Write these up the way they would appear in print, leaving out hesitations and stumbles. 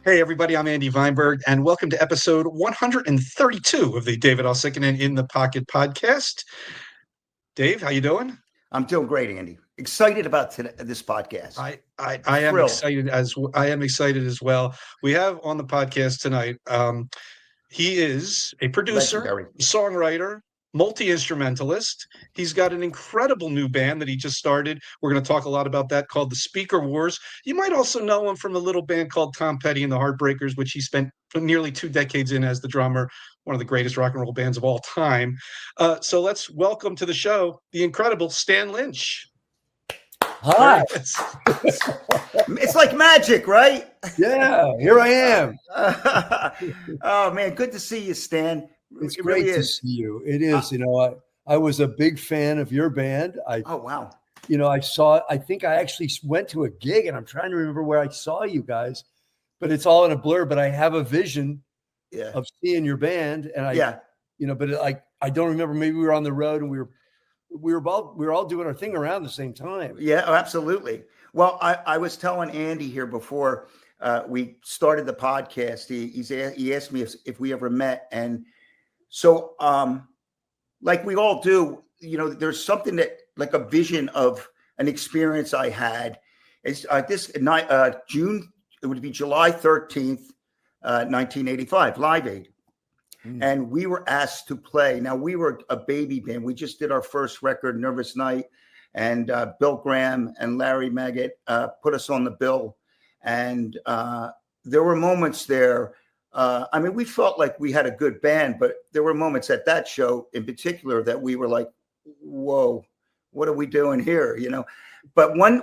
Hey, everybody, I'm Andy Weinberg, and welcome to episode 132 of the David Uosikkinen in the Pocket podcast. Dave, how you doing? I'm doing great, Andy. Excited about this podcast. I am excited as well. We have on the podcast tonight. He is a producer, Legendary. songwriter, multi-instrumentalist. He's got an incredible new band that he just started. We're going to talk a lot about that, called the Speaker Wars. You might also know him from a little band called Tom Petty and the Heartbreakers, which he spent nearly 2 decades in as the drummer, one of the greatest rock and roll bands of all time. So let's welcome to the show the incredible Stan Lynch. Hi. It's like magic, right? Yeah, here I am. Oh, man, good to see you, Stan. It's great to see you. It is. I was a big fan of your band. Oh, wow. I think I actually went to a gig, and I'm trying to remember where I saw you guys, but it's all in a blur. But I have a vision of seeing your band, and I don't remember. Maybe we were on the road, and we were all doing our thing around the same time. Yeah, absolutely. Well, I was telling Andy here before we started the podcast. He asked me if we ever met, and so like we all do, there's something that, like, a vision of an experience I had. It's June. It would be July 13th, 1985, Live Aid. And we were asked to play. Now, we were a baby band. We just did our first record, Nervous Night, and Bill Graham and Larry Maggot put us on the bill. And there were moments there. We felt like we had a good band, but there were moments at that show in particular that we were like, whoa, what are we doing here? But one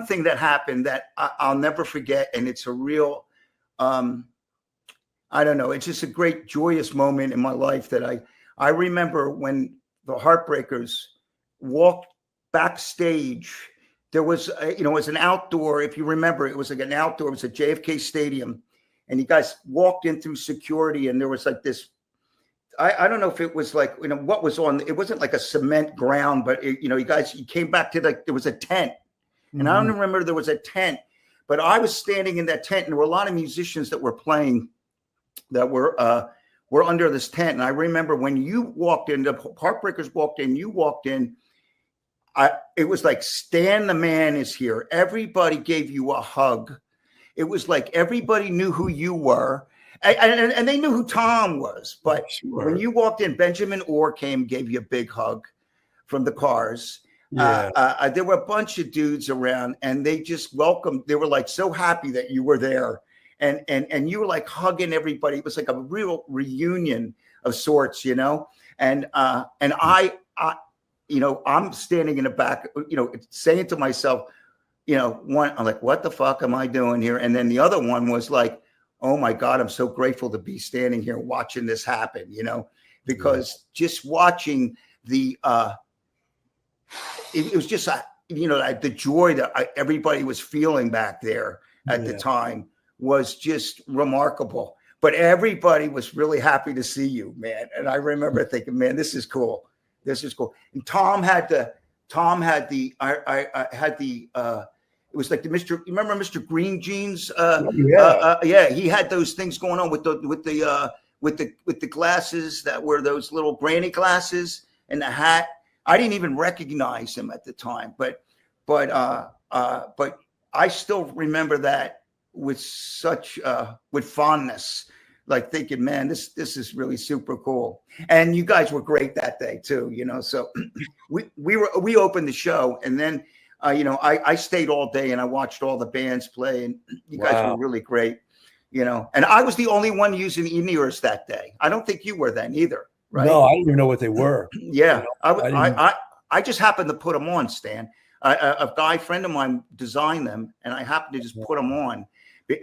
thing that happened that I'll never forget, and it's a real, I don't know, it's just a great joyous moment in my life that I remember when the Heartbreakers walked backstage. There was, it was an outdoor, if you remember, it was like an outdoor, it was at JFK Stadium. And you guys walked in through security, and there was like this, I don't know if it was like, what was on, it wasn't like a cement ground, but you came back to there was a tent. And I don't remember there was a tent, but I was standing in that tent, and there were a lot of musicians that were playing that were under this tent. And I remember when you walked in, the Heartbreakers walked in, you walked in, it was like, Stan the man is here. Everybody gave you a hug. It was like everybody knew who you were, and they knew who Tom was. But when you walked in, Benjamin Orr gave you a big hug from the Cars. Yeah. There were a bunch of dudes around, and they just welcomed. They were like so happy that you were there, and you were like hugging everybody. It was like a real reunion of sorts, And I'm standing in the back, saying to myself, one, I'm like, what the fuck am I doing here? And then the other one was like, oh my God, I'm so grateful to be standing here watching this happen, because just watching it was just, the joy that everybody was feeling back there at the time was just remarkable. But everybody was really happy to see you, man. And I remember thinking, man, this is cool. This is cool. And Tom had the, it was like you remember Mr. Green Jeans? He had those things going on with the glasses that were those little granny glasses and the hat. I didn't even recognize him at the time, but I still remember that with such with fondness, like thinking, man, this is really super cool. And you guys were great that day too, So we opened the show, and then I stayed all day and I watched all the bands play, and you guys were really great, And I was the only one using in-ears that day. I don't think you were then either, right? No, I didn't even know what they were. Yeah, I just happened to put them on, Stan. A guy friend of mine designed them, and I happened to just put them on,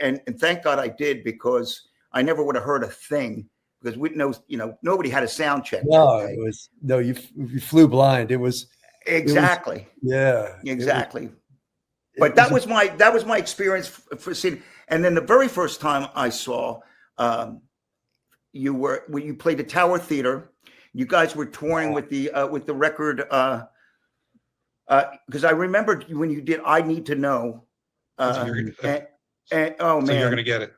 and thank God I did, because I never would have heard a thing, because we know, nobody had a sound check. No, you flew blind. It was. Exactly. Exactly. But that was my experience for seeing. And then the very first time I saw when you played the Tower Theater, you guys were touring with the record. Because I remembered when you did I Need to Know. And oh man, so you're going to get it.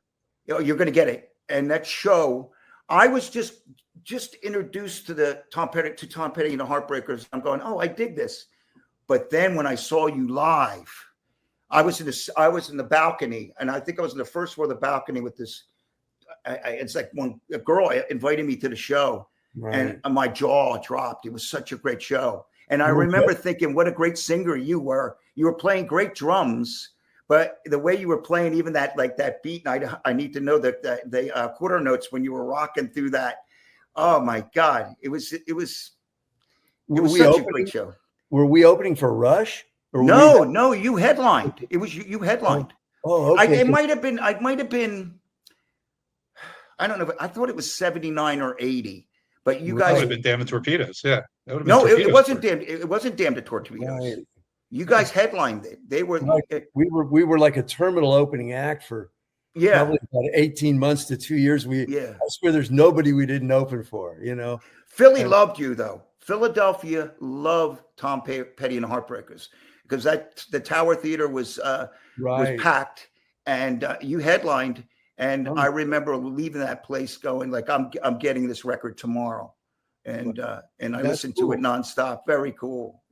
You're going to get it. And that show, I was just introduced to Tom Petty and the Heartbreakers. I'm going, oh, I dig this. But then when I saw you live, I was in the balcony, and I think I was in the first floor of the balcony with this. It's like a girl invited me to the show, right. And my jaw dropped. It was such a great show, and I remember thinking, "What a great singer you were! You were playing great drums, but the way you were playing, even that beat, and I need to know that the quarter notes when you were rocking through that. Oh my God, it was such a great show. Were we opening for Rush? No, you headlined. It was you headlined. Oh, okay. I might have been. I don't know. I thought it was 79 or 80. But you guys would have been Damn the Torpedoes. Yeah. No, it wasn't Damn. It wasn't Damn the Torpedoes. Right. You guys headlined it. They were. We were like a terminal opening act for probably about 18 months to 2 years. I swear there's nobody we didn't open for. Philly loved you though. Philadelphia loved Tom Petty and the Heartbreakers. Because the Tower Theater was packed, and you headlined, and I remember leaving that place going like, I'm getting this record tomorrow, and I listened to it nonstop. Very cool,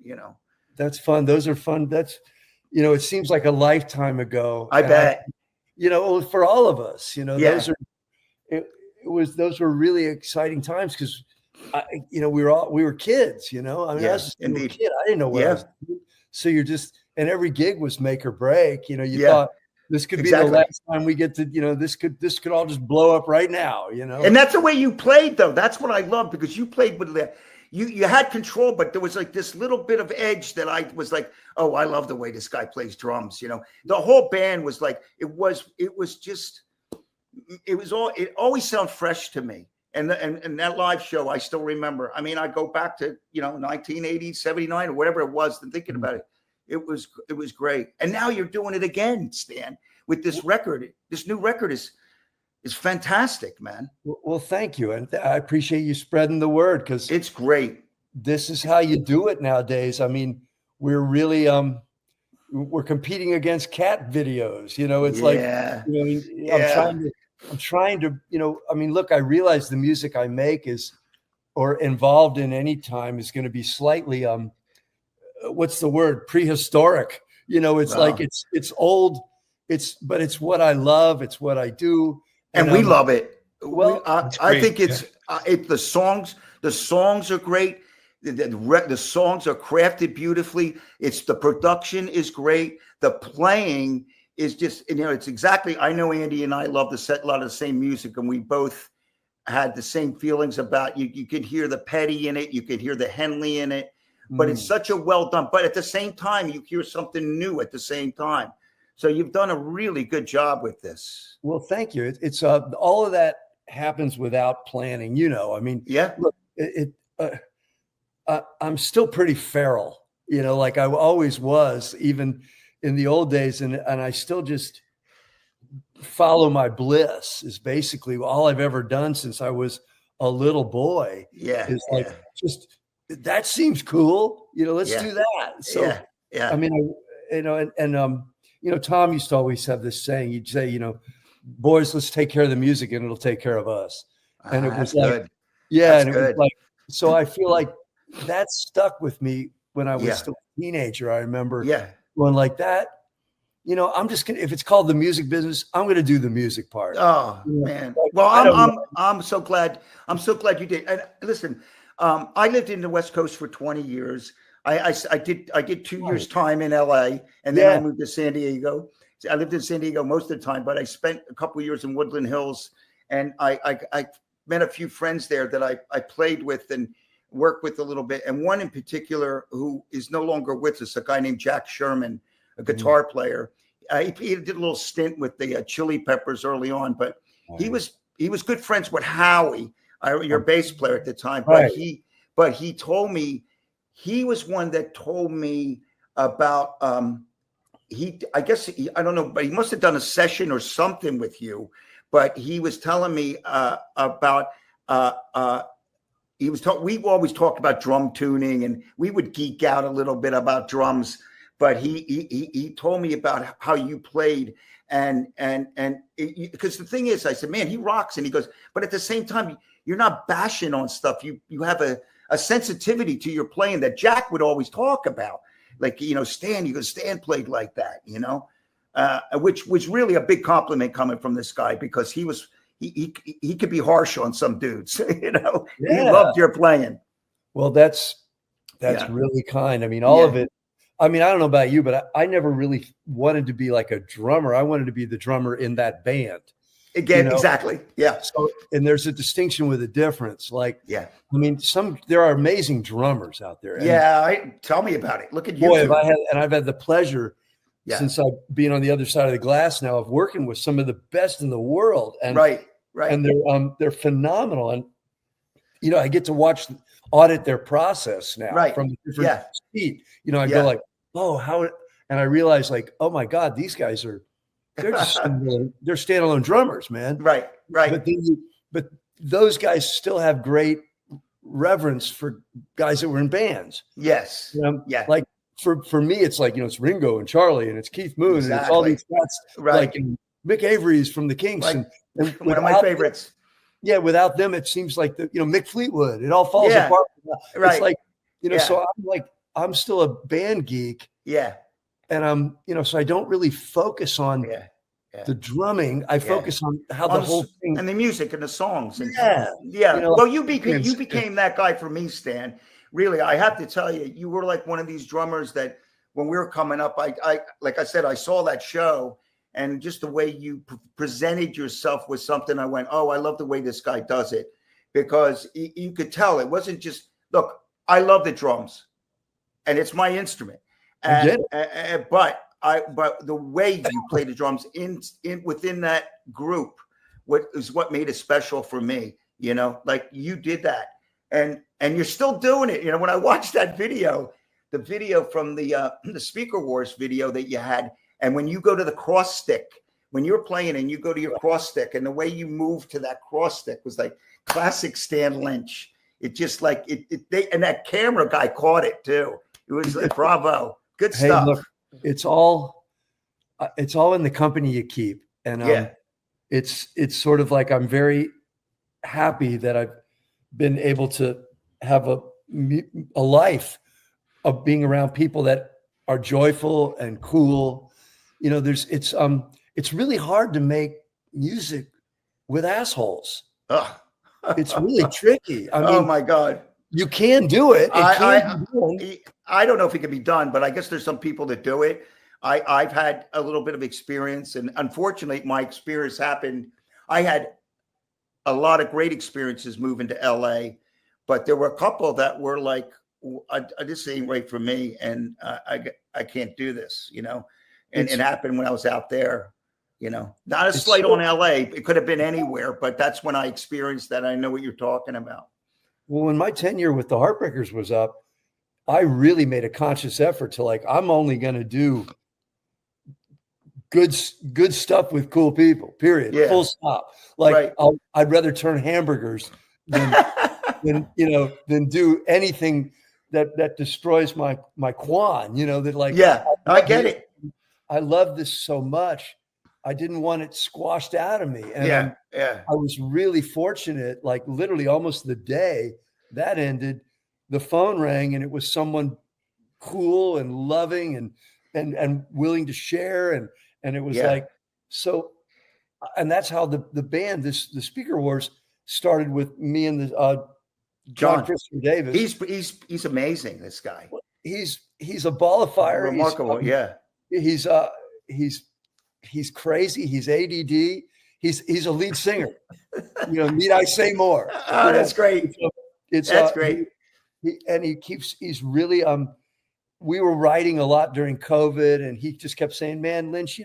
That's fun. Those are fun. That's it seems like a lifetime ago. I bet. For all of us, those were really exciting times because we were kids. I mean, I was a kid. I didn't know what I was doing. So and every gig was make or break. You thought this could be the last time we get to, this could all just blow up right now, And that's the way you played, though. That's what I loved, because you played with you had control, but there was like this little bit of edge that I was like, oh, I love the way this guy plays drums. The whole band was like, it always sounded fresh to me. And that live show, I still remember. I mean, I go back to 1980, 79, or whatever it was, and thinking about it. It was great. And now you're doing it again, Stan, with this record. This new record is fantastic, man. Well, thank you, and I appreciate you spreading the word, because it's great. This is how you do it nowadays. I mean, we're really we're competing against cat videos. It's like I'm trying to, I mean, look, I realize the music I make or involved in any time is going to be slightly, what's the word? Prehistoric. It's like, it's old, but it's what I love. It's what I do. And we love it. Well, I think the songs are great. The songs are crafted beautifully. The production is great. The playing is just, it's exactly, I know Andy and I love a lot of the same music, and we both had the same feelings about you could hear the Petty in it, you could hear the Henley in it, but it's such a well done, but at the same time, you hear something new at the same time. So you've done a really good job with this. Well, thank you. It's all of that happens without planning, I mean, look, I'm still pretty feral, like I always was, even in the old days, and I still just follow my bliss is basically all I've ever done since I was a little boy. Is like, just, that seems cool. Let's do that. So, I mean, Tom used to always have this saying, he'd say, boys, let's take care of the music and it'll take care of us. And it was like, good. And it was like, so I feel like that stuck with me when I was still a teenager. I remember going like that, I'm just gonna, if it's called the music business, I'm gonna do the music part. Oh man. Well, I'm so glad you did. And listen, I lived in the West Coast for 20 years. I did 2 years time in LA, and then I moved to San Diego. I lived in San Diego most of the time, but I spent a couple of years in Woodland Hills, and I met a few friends there that I played with and worked with a little bit. And one in particular who is no longer with us, a guy named Jack Sherman, a guitar player. He did a little stint with the Chili Peppers early on, but he was good friends with Howie, your bass player at the time. But he told me, he was one that told me about I don't know, but he must have done a session or something with you. But he was telling me about we always talked about drum tuning, and we would geek out a little bit about drums. but he told me about how you played, and because the thing is, I said, man, he rocks, and he goes, but at the same time, you're not bashing on stuff. You have a sensitivity to your playing that Jack would always talk about, like, you know, Stan. He goes, Stan played like that, you know, which was really a big compliment coming from this guy, because he could be harsh on some dudes, you know. He loved your playing. Well, that's really kind. I mean, all of it. I mean, I don't know about you, but I never really wanted to be like a drummer. I wanted to be the drummer in that band. Again, you know? Exactly. Yeah. So, and there's a distinction with a difference. Like, I mean, there are amazing drummers out there. And tell me about it. Look at you. Boy, I've had the pleasure since I've been on the other side of the glass now of working with some of the best in the world. And right. And they're phenomenal. And, you know, I get to audit their process now from the different speed. You know, I go like, oh, how, and I realize like, oh my God, these guys they're standalone drummers, man. Right. But those guys still have great reverence for guys that were in bands. Yes. You know, like for me, it's like, you know, it's Ringo and Charlie and it's Keith Moon and it's all these guys like Mick Avery's from the Kinks and one of my favorites. Without them, it seems like Mick Fleetwood. It all falls apart. It's like, you know, so I'm still a band geek. Yeah. And so I don't really focus on the drumming. I focus on how the whole thing and the music and the songs. And You know, well, you became that guy for me, Stan. Really, I have to tell you, you were like one of these drummers that when we were coming up, I like I said, I saw that show. And just the way you presented yourself was something I went, oh, I love the way this guy does it, because you could tell it wasn't just, look, I love the drums and it's my instrument. But the way you play the drums in within that group, what made it special for me, you know, like you did that and you're still doing it. You know, when I watched that video, the video from the Speaker Wars video that you had, and when you go to the cross stick, when you're playing and you go to your cross stick, and the way you move to that cross stick was like classic Stan Lynch. It just like and that camera guy caught it too. It was like, bravo, good stuff. Look, it's all in the company you keep, and it's sort of like I'm very happy that I've been able to have a life of being around people that are joyful and cool. You know, it's really hard to make music with assholes. It's really tricky. I mean, oh my God, you can do it. I don't know if it can be done, but I guess there's some people that do it. I've had a little bit of experience, and unfortunately, my experience happened. I had a lot of great experiences moving to LA, but there were a couple that were like, this ain't right for me, and I can't do this, you know. And it happened when I was out there, you know. Not a slight on LA. It could have been anywhere, but that's when I experienced that. I know what you're talking about. Well, when my tenure with the Heartbreakers was up, I really made a conscious effort to like, I'm only going to do good stuff with cool people, period. Full stop. Like I'd rather turn hamburgers than than do anything that destroys my quan, you know, that like, I get it. I love this so much. I didn't want it squashed out of me. And I was really fortunate, like literally almost the day that ended, the phone rang and it was someone cool and loving and willing to share. And it was like, so, and that's how the band, the Speaker Wars started with me and the Jon Christopher Davis. He's amazing. This guy. He's a ball of fire. Remarkable. He's crazy. He's ADD. He's a lead singer. You know, need I say more? Oh, that's great. That's great. He's really, we were writing a lot during COVID and he just kept saying, man, Lynch,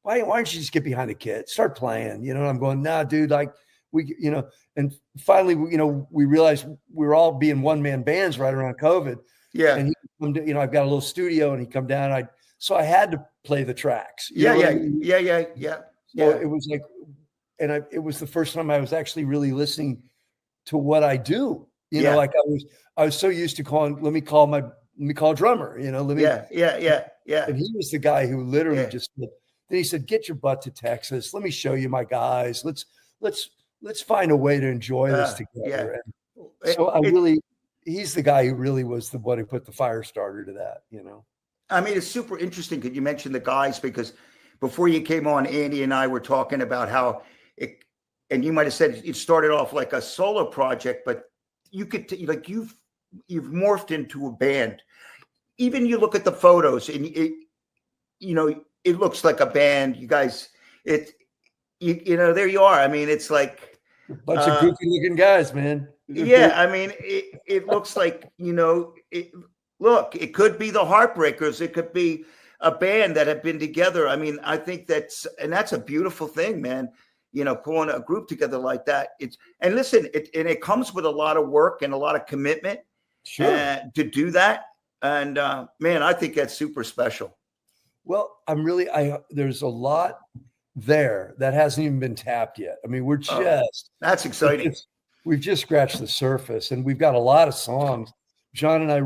why don't you just get behind the kit, start playing, you know? And I'm going, nah, dude, like and finally, we realized we were all being one-man bands right around COVID. Yeah. And I've got a little studio and he'd come down. So I had to play the tracks. Yeah. So it was like, and it was the first time I was actually really listening to what I do. You know, like I was so used to let me call let me call a drummer, let me. Yeah. And he was the guy who literally just said, then he said, get your butt to Texas. Let me show you my guys. Let's find a way to enjoy this together. And so he's the guy who really was the one who put the fire starter to that, I mean, it's super interesting because you mentioned the guys, because before you came on, Andy and I were talking about how and you might have said it started off like a solo project, but you could you've morphed into a band. Even you look at the photos and it looks like a band. You guys, there you are. I mean, it's like a bunch of goofy looking guys, man. Yeah, I mean, it looks like, look, it could be the Heartbreakers. It could be a band that have been together. I mean, I think that's a beautiful thing, man. Pulling a group together like that. And listen, it comes with a lot of work and a lot of commitment to do that. And man, I think that's super special. Well, there's a lot there that hasn't even been tapped yet. I mean, that's exciting. We've just scratched the surface, and we've got a lot of songs. John and I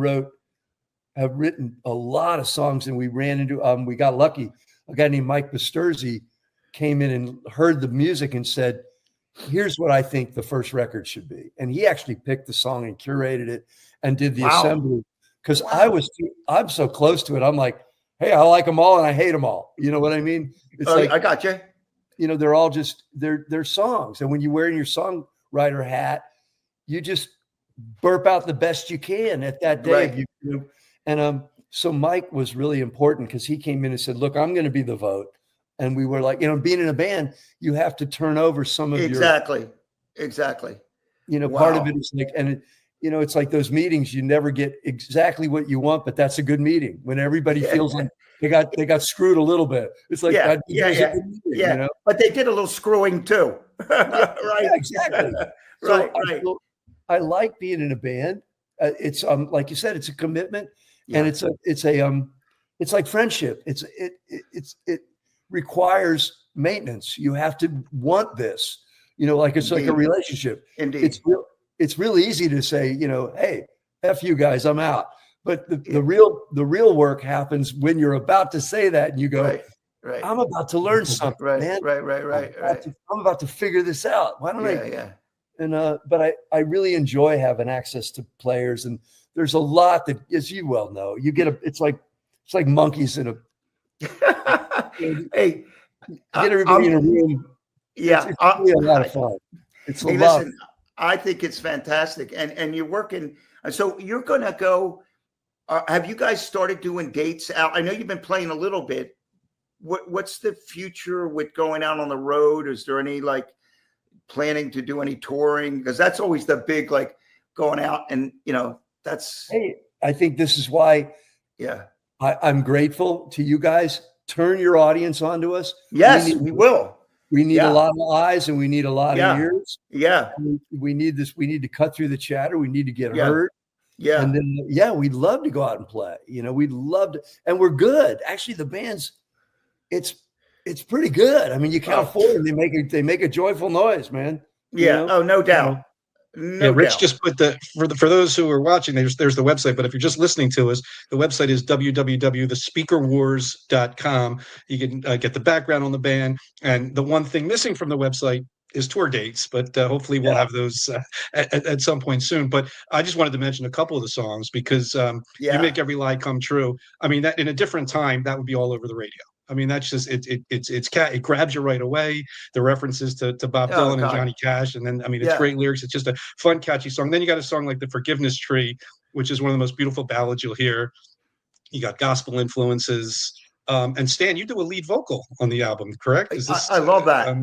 have written a lot of songs, and we got lucky. A guy named Mike Basterzi came in and heard the music and said, here's what I think the first record should be. And he actually picked the song and curated it and did the assembly. Because I'm so close to it. I'm like, hey, I like them all and I hate them all. You know what I mean? It's I got you. They're all just they're songs. And when you're wearing your songwriter hat, you just burp out the best you can at that day. Right. And so Mike was really important because he came in and said, look, I'm going to be the vote. And we were like, being in a band, you have to turn over some of Exactly. Part of it is like, and it's like those meetings, you never get exactly what you want, but that's a good meeting when everybody feels like they got screwed a little bit. It's like, meeting, But they did a little screwing too. Right. Yeah, exactly. Right. I like being in a band. It's like you said, it's a commitment, and it's like friendship. It requires maintenance. You have to want this, like it's like a relationship. Indeed. It's real easy to say, hey, F you guys, I'm out. But the real work happens when you're about to say that and you go, right. I'm about to learn something, man. Right. I'm about to figure this out. Why don't I? Yeah. And but I really enjoy having access to players, and there's a lot that, as you well know, you get it's like monkeys in a hey, get everybody in a room. Yeah, it's really a lot of fun. It's a lot. Listen, I think it's fantastic, and you're working. So you're gonna go. Have you guys started doing dates out? I know you've been playing a little bit. What's the future with going out on the road? Is there any planning to do any touring? Because that's always the big going out, and that's. Hey, I think this is why. Yeah, I'm grateful to you guys. Turn your audience onto us. Yes, we will. We need a lot of eyes and we need a lot of ears. Yeah. We need this. We need to cut through the chatter. We need to get heard. Yeah. And then, we'd love to go out and play. We'd love to, and we're good. Actually, the band's, it's pretty good. I mean, you can't afford them. They make a joyful noise, man. Yeah. Oh, no doubt. Rich just put for those who are watching, there's the website, but if you're just listening to us, the website is www.thespeakerwars.com. You can get the background on the band, and the one thing missing from the website is tour dates, but hopefully we'll have those at some point soon. But I just wanted to mention a couple of the songs because You Make Every Lie Come True. I mean, that in a different time, that would be all over the radio. I mean, that's just it grabs you right away. The references to Bob Dylan and Johnny Cash, and then it's great lyrics. It's just a fun, catchy song. Then you got a song like The Forgiveness Tree, which is one of the most beautiful ballads you'll hear. You got gospel influences, and Stan, you do a lead vocal on the album, correct? I love that.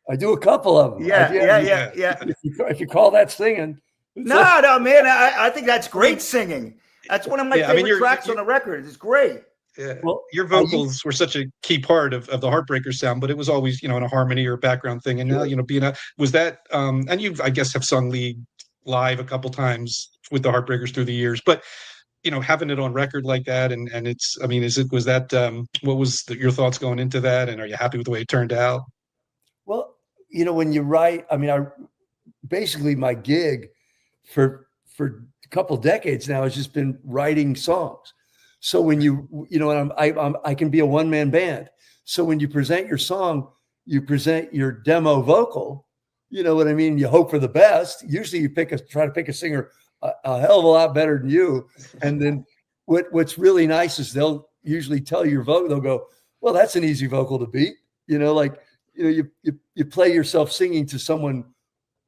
I do a couple of them. Yeah. If you call that singing, no, man. I think that's great singing. That's one of my favorite tracks on the record. It's great. Yeah. Well, your vocals were such a key part of the Heartbreakers sound, but it was always, in a harmony or background thing. And now, was that, and you, I guess, have sung lead live a couple times with the Heartbreakers through the years, but, having it on record like that. And it's, was that, what was your thoughts going into that? And are you happy with the way it turned out? Well, when you write, basically my gig for couple decades now has just been writing songs. So when I can be a one-man band. So when you present your song, you present your demo vocal, you know what I mean? You hope for the best. Usually you try to pick a singer a hell of a lot better than you. And then what's really nice is they'll usually tell your vocal, they'll go, well, that's an easy vocal to beat. You play yourself singing to someone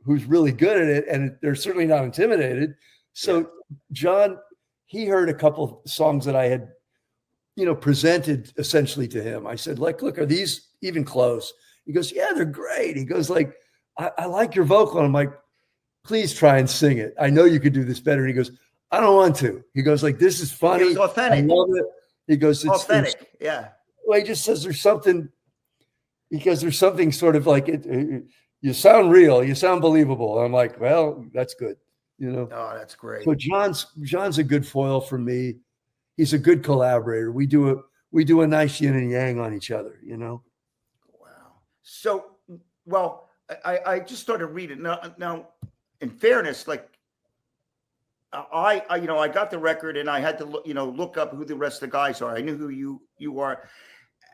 who's really good at it, and they're certainly not intimidated. So Jon, he heard a couple of songs that I had, presented essentially to him. I said, look, are these even close? He goes, yeah, they're great. He goes, I like your vocal. And I'm like, please try and sing it. I know you could do this better. And he goes, I don't want to. He goes, this is funny. It's authentic. I love it. He goes, it's authentic. Yeah. Well, he just says there's something, because there's something sort of like you sound real, you sound believable. I'm like, well, that's good. Oh, that's great. So Jon's a good foil for me. He's a good collaborator. We do a nice yin and yang on each other, Wow. So, well, I just started reading now. In fairness, I got the record and I had to look up who the rest of the guys are. I knew who you are,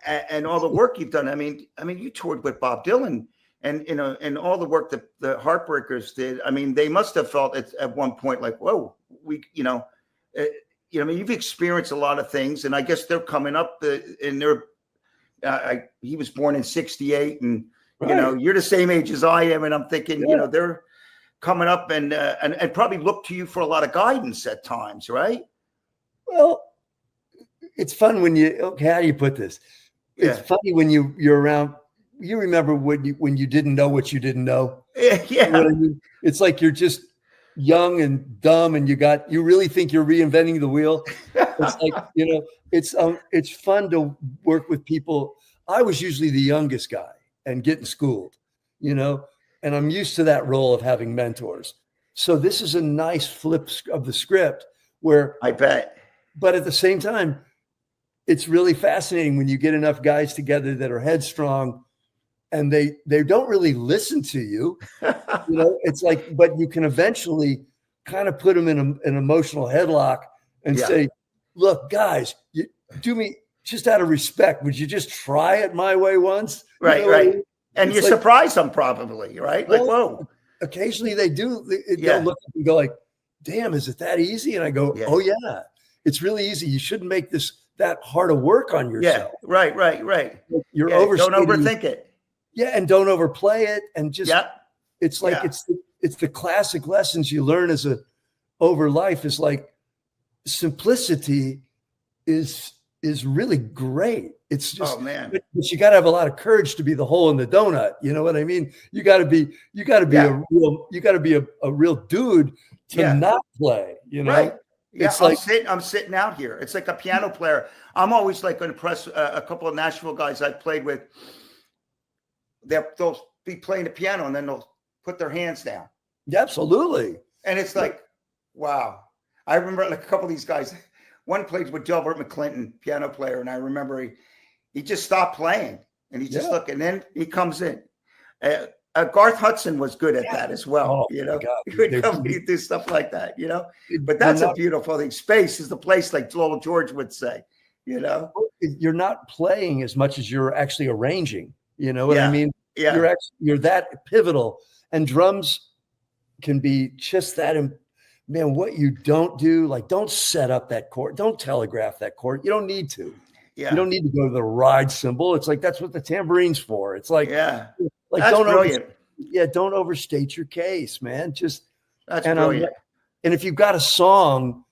and all the work you've done. I mean, you toured with Bob Dylan, and all the work that the Heartbreakers did. I mean, they must have felt at one point like, whoa, you've experienced a lot of things, and I guess they're coming up. He was born in '68, and right. You're the same age as I am, and I'm thinking, they're coming up and probably look to you for a lot of guidance at times, right? Well, it's fun when how do you put this? It's funny when you're around. You remember when you didn't know what you didn't know? Yeah. You know what I mean? It's like you're just young and dumb, and you really think you're reinventing the wheel. It's like, it's fun to work with people. I was usually the youngest guy and getting schooled, and I'm used to that role of having mentors. So this is a nice flip of the script where I bet. But at the same time, it's really fascinating when you get enough guys together that are headstrong and they don't really listen to you. It's like, but you can eventually kind of put them in an emotional headlock and say, look, guys, you do me just out of respect. Would you just try it my way once? Right, right. And you surprise them probably, right? Like, whoa. Occasionally they do. They'll look and go like, damn, is it that easy? And I go, oh yeah, it's really easy. You shouldn't make this that hard of work on yourself. Yeah, right. You're overstating. Don't overthink it. Yeah, and don't overplay it. And just, it's like, it's the classic lessons you learn over life is like simplicity is really great. It's just, oh man, but you got to have a lot of courage to be the hole in the donut. You know what I mean? You got to be a real dude to not play, Right. Yeah, it's I'm sitting out here. It's like a piano player. I'm always like impressed. A couple of Nashville guys I've played with, they'll be playing the piano and then they'll put their hands down. Yeah, absolutely. And it's like, wow. I remember like a couple of these guys. One played with Delbert McClinton, piano player, and I remember he just stopped playing and he just looked, and then he comes in. Garth Hudson was good at that as well. He would come and do stuff like that, But that's a beautiful thing. Space is the place, like Lowell George would say, You're not playing as much as you're actually arranging. You know what I mean? Yeah. You're that pivotal, and drums can be just that. Man, what you don't do, like don't set up that chord, don't telegraph that chord. You don't need to. Yeah. You don't need to go to the ride cymbal. It's like that's what the tambourine's for. It's like that's don't brilliant. Don't overstate your case, man. That's brilliant. And if you've got a song,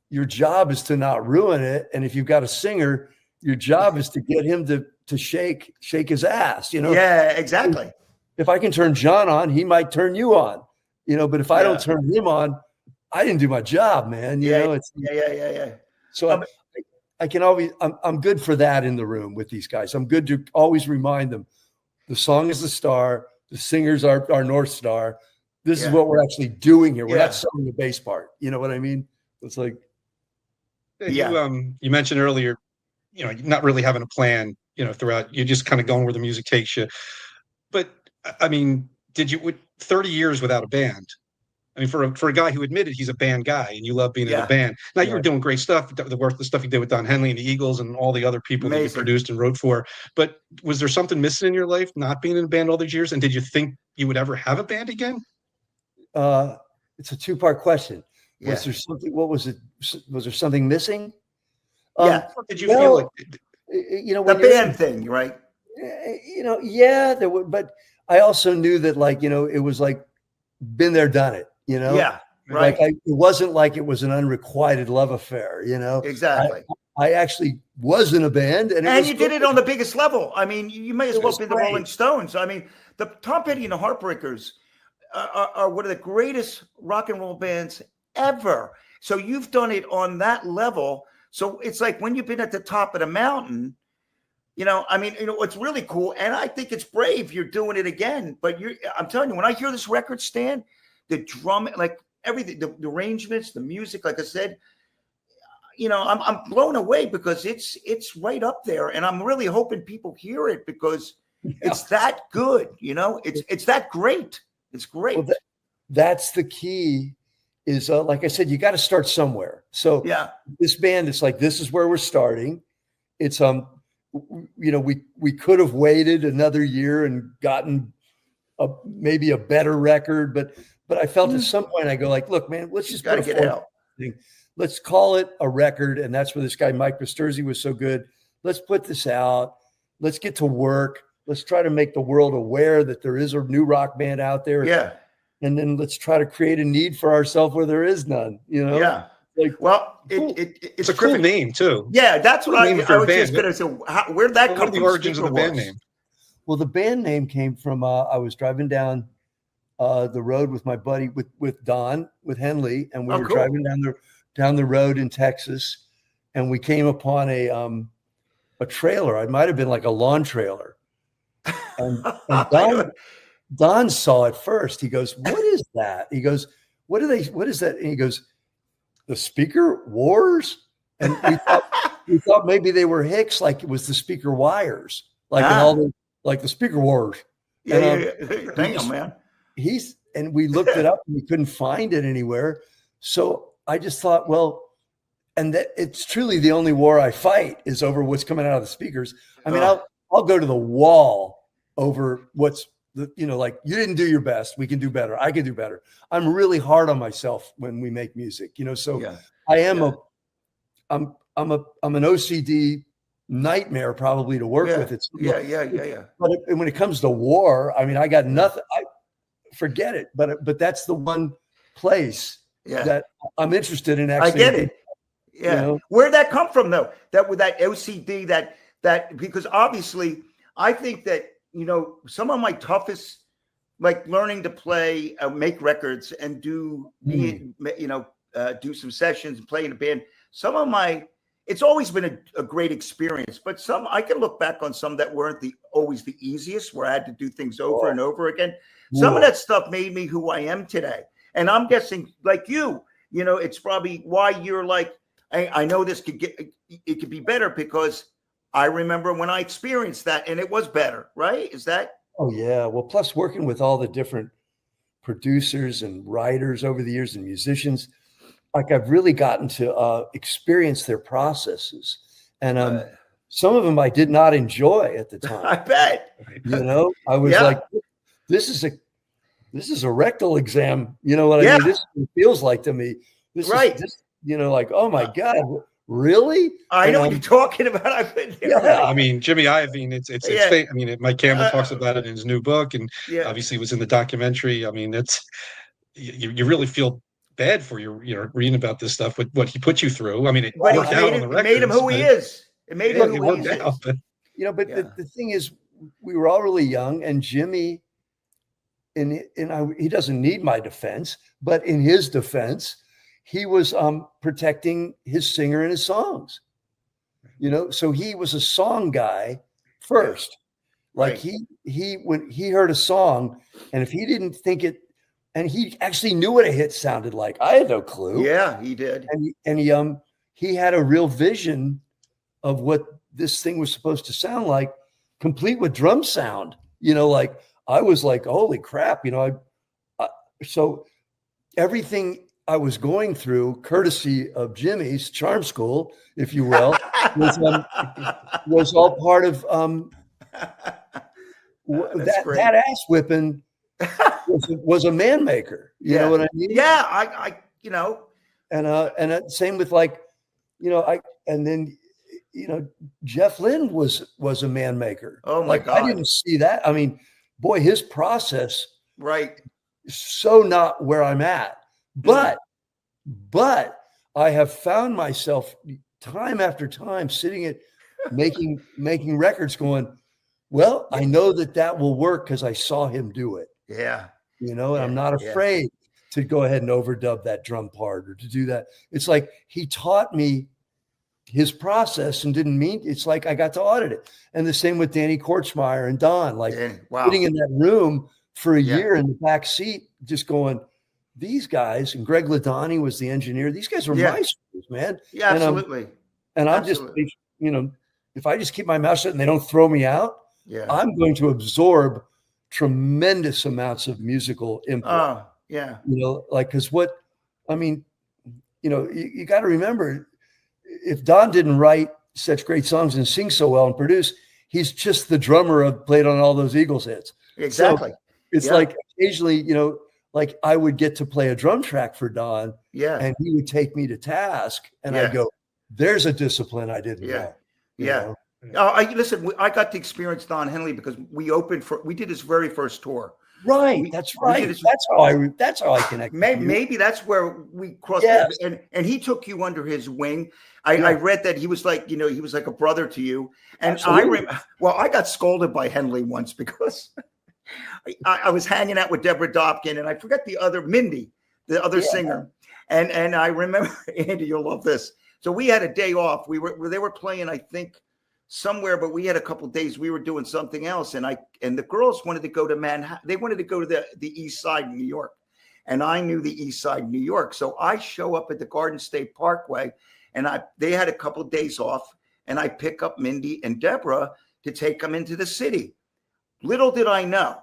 your job is to not ruin it. And if you've got a singer, your job is to get him to shake his ass. Yeah, exactly. If I can turn Jon on, he might turn you on. But if I don't turn him on, I didn't do my job, man. Yeah. So I can always, I'm good for that in the room with these guys. I'm good to always remind them the song is the star, the singers are our North Star. This is what we're actually doing here. We're not selling the bass part. You know what I mean? It's like, you mentioned earlier, not really having a plan, throughout, you're just kind of going where the music takes you. But I mean, with 30 years without a band, I mean, for a guy who admitted he's a band guy and you love being in a band. Now you were doing great stuff, the stuff you did with Don Henley and the Eagles and all the other people that you produced and wrote for. But was there something missing in your life, not being in a band all these years? And did you think you would ever have a band again? It's a two-part question. Was there something? What was it? Was there something missing? Did you feel like the band thing, right? There were, but I also knew that, like, it was like been there, done it. Right. Like it wasn't like it was an unrequited love affair. Exactly. I actually was in a band, and you did it on the biggest level. I mean, you may as well have been the Rolling Stones. I mean, the Tom Petty and the Heartbreakers are one of the greatest rock and roll bands ever. So you've done it on that level. So it's like when you've been at the top of the mountain, I mean, it's really cool. And I think it's brave you're doing it again. But I'm telling you, when I hear this record, Stan, the drum, like everything, the arrangements, the music, like I said, I'm blown away because it's right up there. And I'm really hoping people hear it because it's that good, it's that great. It's great. Well, that's the key is, like I said, you got to start somewhere. So this band, it's like, this is where we're starting. It's, we could have waited another year and gotten maybe a better record, but I felt at some point I go like, look, man, let's just get it out. Let's call it a record. And that's where this guy, Mike Basterzi, was so good. Let's put this out. Let's get to work. Let's try to make the world aware that there is a new rock band out there. Yeah. And then let's try to create a need for ourselves where there is none, Yeah. Like, well, it's a cool name too. Yeah, that's what I was just going to say. Where'd that come from? The origins of the band name? Well, the band name came from I was driving down the road with my buddy with Don with Henley, and we were driving down the road in Texas, and we came upon a trailer. It might have been like a lawn trailer, and Don saw it first. He goes, "What is that?" He goes, What is that?" And he goes, "The Speaker Wars." And we thought maybe they were Hicks, like it was the Speaker Wires, like in all the, like the Speaker Wars. Damn, man. And we looked it up and we couldn't find it anywhere. So I just thought, well, and that it's truly the only war I fight is over what's coming out of the speakers. I mean, I'll go to the wall over what's like, you didn't do your best. We can do better. I can do better. I'm really hard on myself when we make music, so I am I'm an OCD nightmare probably to work with. It's But when it comes to war, I mean, I got nothing. I forget it. But that's the one place that I'm interested in. Actually, I get it. Yeah. Where'd that come from though? That with that OCD, that because obviously I think that, some of my toughest, like learning to play, make records and do some sessions and play in a band. Some of it's always been a great experience, but some I can look back on some that weren't always the easiest, where I had to do things over and over again. Some of that stuff made me who I am today. And I'm guessing like it's probably why you're like, I know this it could be better because I remember when I experienced that and it was better, right? Is that? Oh yeah. Well, plus working with all the different producers and writers over the years and musicians, like I've really gotten to experience their processes. And some of them I did not enjoy at the time. I bet. I was like, this is a rectal exam. You know what I mean? This is what it feels like to me. This is like, oh my God, really? I know what you're talking about. I've been there. Yeah. I mean, Jimmy Iovine, it's fake. I mean, Mike Campbell talks about it in his new book, and obviously it was in the documentary. I mean, it's you really feel bad for reading about this stuff with what he put you through. I mean, it worked out on the records. It made him who he is. It made him who he is. But the thing is, we were all really young, and Jimmy, he doesn't need my defense, but in his defense, he was protecting his singer and his songs. So he was a song guy first. Like he when he heard a song, and if he didn't think it, and he actually knew what a hit sounded like. I had no clue. Yeah, he did. And he had a real vision of what this thing was supposed to sound like, complete with drum sound. Like I was like, holy crap, so everything I was going through, courtesy of Jimmy's charm school, if you will, was all part of that ass whipping was a man maker. You know what I mean? Yeah, I you know, and same with like, you know, and then you know, Jeff Lynne was a man maker. Oh my like, God. I didn't see that. I mean, boy, his process right is so not where I'm at. But I have found myself time after time sitting at making records going, well, I know that will work because I saw him do it. Yeah. You know, and I'm not afraid to go ahead and overdub that drum part or to do that. It's like he taught me his process and didn't mean, it's like I got to audit it. And the same with Danny Korchmeyer and Don, like sitting in that room for a year in the back seat, just going, these guys, and Greg Ladani was the engineer. These guys were maestros, man. Yeah, absolutely. And I'm just, you know, if I just keep my mouth shut and they don't throw me out, I'm going to absorb tremendous amounts of musical input. You know, like, because I mean, you know, you got to remember, if Don didn't write such great songs and sing so well and produce, he's just the drummer of played on all those Eagles hits. Exactly. So it's like occasionally, you know, like I would get to play a drum track for Don, and he would take me to task, and I'd go, "There's a discipline I didn't know." You know? Listen, I got to experience Don Henley because we did his very first tour. Right, that's right. That's how I connect. Maybe that's where we crossed. And he took you under his wing. I read that he was like, you know, he was like a brother to you. And I got scolded by Henley once because I was hanging out with Deborah Dobkin, and I forget the other Mindy, the other singer. And I remember, Andy, you'll love this. So we had a day off. They were playing, I think, somewhere, but we had a couple of days. We were doing something else, and the girls wanted to go to Manhattan. They wanted to go to the East Side of New York, and I knew the East Side of New York. So I show up at the Garden State Parkway, and they had a couple of days off, and I pick up Mindy and Deborah to take them into the city. Little did I know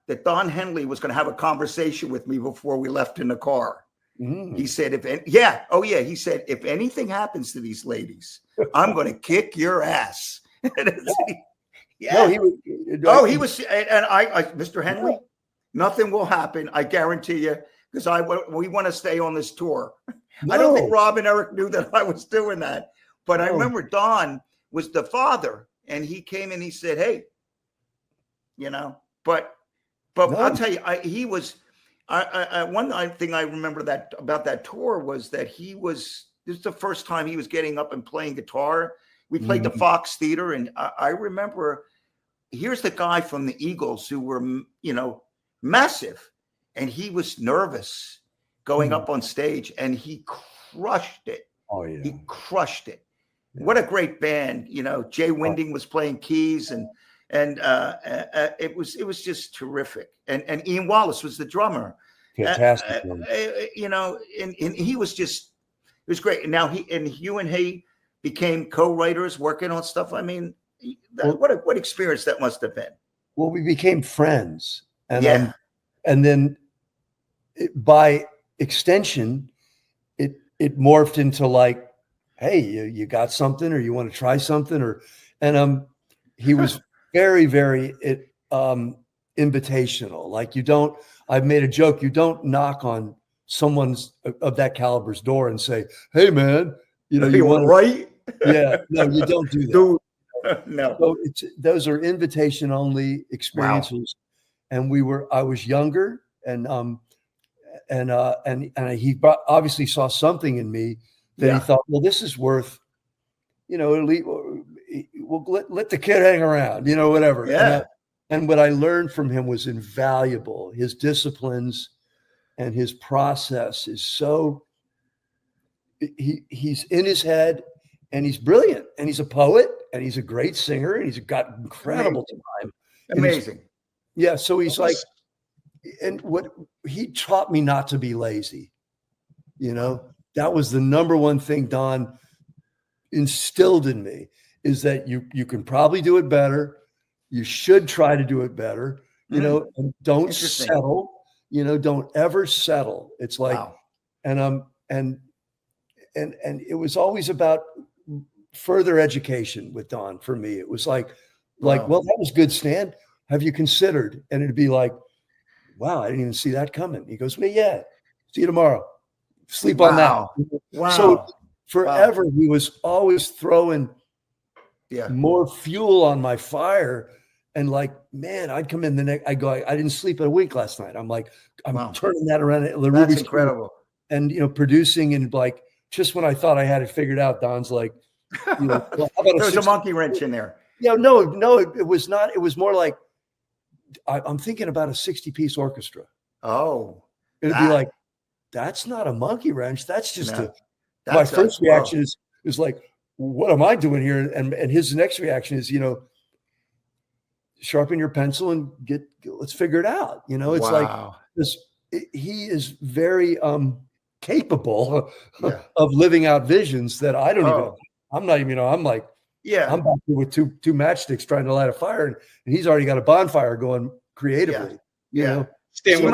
that Don Henley was going to have a conversation with me before we left in the car. He said, he said, if anything happens to these ladies, I'm going to kick your ass. No, he was, and I, Mr. Henley, nothing will happen. I guarantee you, because we want to stay on this tour. I don't think Rob and Eric knew that I was doing that, but I remember Don was the father, and he came and he said, hey, you know, but I'll tell you, he was. One thing I remember about that tour was that this is the first time he was getting up and playing guitar. We played the Fox Theater, and I remember, here's the guy from the Eagles who were, you know, massive, and he was nervous going up on stage, and he crushed it. Oh yeah, he crushed it. Yeah. What a great band! You know, Jay Winding was playing keys, and it was just terrific. And Ian Wallace was the drummer. Fantastic. You know, and he was just, it was great. And now you and he became co-writers working on stuff. I mean, what experience that must have been. Well, we became friends, and then by extension, it morphed into like, hey, you got something, or you want to try something, and he was very, very invitational. Like, I've made a joke, you don't knock on someone's of that caliber's door and say, hey man, you know, you want to write? Yeah, no, you don't do that. Dude, no. So those are invitation only experiences. Wow. And I was younger, and he obviously saw something in me that he thought, well, this is worth, you know, we'll let the kid hang around, you know, whatever. Yeah. And what I learned from him was invaluable. His disciplines and his process is so, he's in his head, and he's brilliant, and he's a poet, and he's a great singer, and he's got incredible time. Amazing. Yeah. So he's like, and what he taught me not to be lazy, you know, that was the number one thing Don instilled in me, is that you can probably do it better. You should try to do it better, you know, and don't settle. don't ever settle. It's like, Wow. and it was always about further education with Don. For me, it was like, Wow. well, that was good, Stan. Have you considered? And it'd be like, wow, I didn't even see that coming. He goes, well, yeah, see you tomorrow. Sleep on that. Wow. So forever, he was always throwing more fuel on my fire. And like, man, I'd come in the next, I didn't sleep a wink last night. I'm like, I'm turning that around. That's incredible. And, producing, and like, just when I thought I had it figured out, Don's like, well, how about there's a monkey wrench in there. Yeah, no, it was not. It was more like, I'm thinking about a 60-piece orchestra. Oh, it'd be like, that's not a monkey wrench. That's just my first reaction is like, what am I doing here? And his next reaction is, sharpen your pencil and let's figure it out. It's like this. He is very capable of living out visions that I don't even. I'm not even. I'm like. Yeah, I'm back here with two matchsticks trying to light a fire, and he's already got a bonfire going creatively. Stan,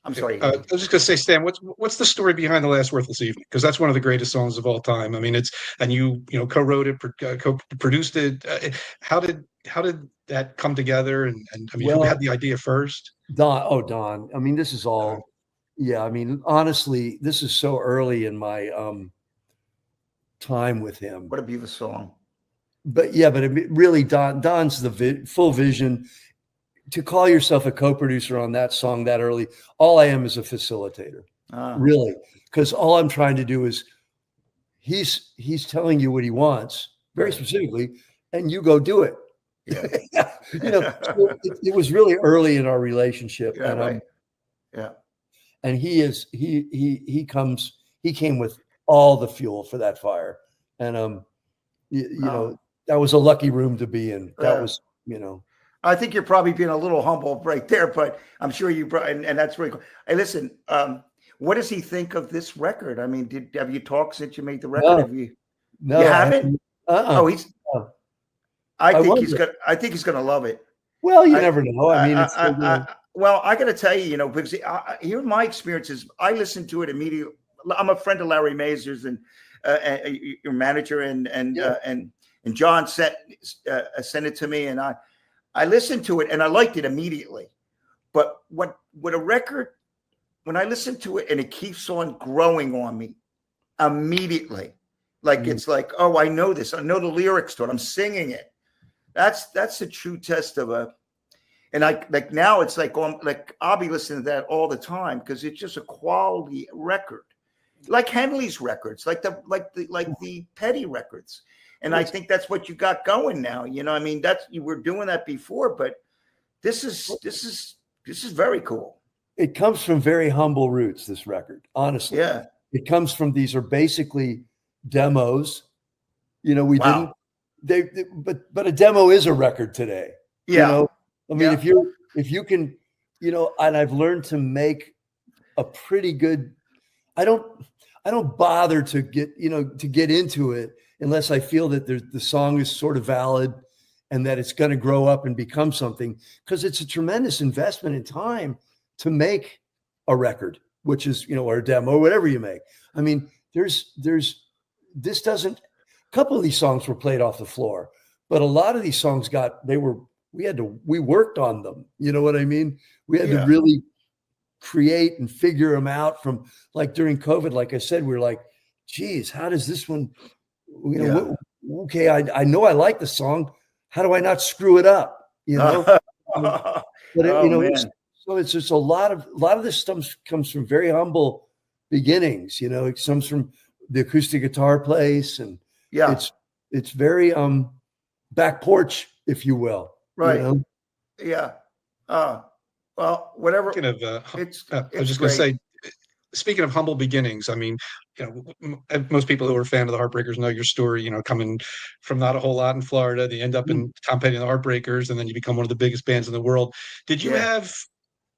I'm sorry. I was just going to say, Stan, what's the story behind The Last Worthless Evening? Because that's one of the greatest songs of all time. I mean, and you co-wrote it, co-produced it. How did that come together? And I mean, who had the idea first? Don. I mean, this is all. Yeah, I mean, honestly, this is so early in my time with him. What a beautiful song. But it really, Don's the full vision. To call yourself a co-producer on that song that early, all I am is a facilitator, really, because all I'm trying to do is he's telling you what he wants very specifically, and you go do it. Yeah. So it was really early in our relationship, and he came with all the fuel for that fire, and that was a lucky room to be in. That was I think you're probably being a little humble right there, but I'm sure you and that's really cool. Hey, listen, what does he think of this record? I mean, have you talked since you made the record? No, you haven't? Oh, I think he's gonna love it. Well, you never know. I mean, well, I got to tell you, because here my experiences. I listened to it immediately. I'm a friend of Larry Mazur's and your manager, and John sent it to me, and I listened to it and I liked it immediately. But what a record, when I listen to it and it keeps on growing on me immediately, like it's like, oh, I know this. I know the lyrics to it. I'm singing it. That's a true test of and like now it's like I'll be listening to that all the time because it's just a quality record, like Henley's records, like the Petty records. And I think that's what you got going now. I mean, you were doing that before, but this is very cool. It comes from very humble roots, this record, honestly. Yeah. It comes from, these are basically demos. But a demo is a record today. Yeah. I mean, if you can, and I've learned to make a pretty good, I don't bother to get into it unless I feel that the song is sort of valid and that it's going to grow up and become something, because it's a tremendous investment in time to make a record, which is, or a demo, or whatever you make. I mean, a couple of these songs were played off the floor, but a lot of these songs we worked on them. You know what I mean? We had to really create and figure them out from, like, during COVID, like I said, we were like, geez, how does this one, okay, I know I like the song. How do I not screw it up? But so it's just a lot of this stuff comes from very humble beginnings. It comes from the acoustic guitar place, and it's very back porch, if you will. Right. Yeah. Well, whatever. I was just going to say, speaking of humble beginnings, I mean, most people who are a fan of the Heartbreakers know your story, coming from not a whole lot in Florida, they end up in Tom Petty and the Heartbreakers, and then you become one of the biggest bands in the world. Did you have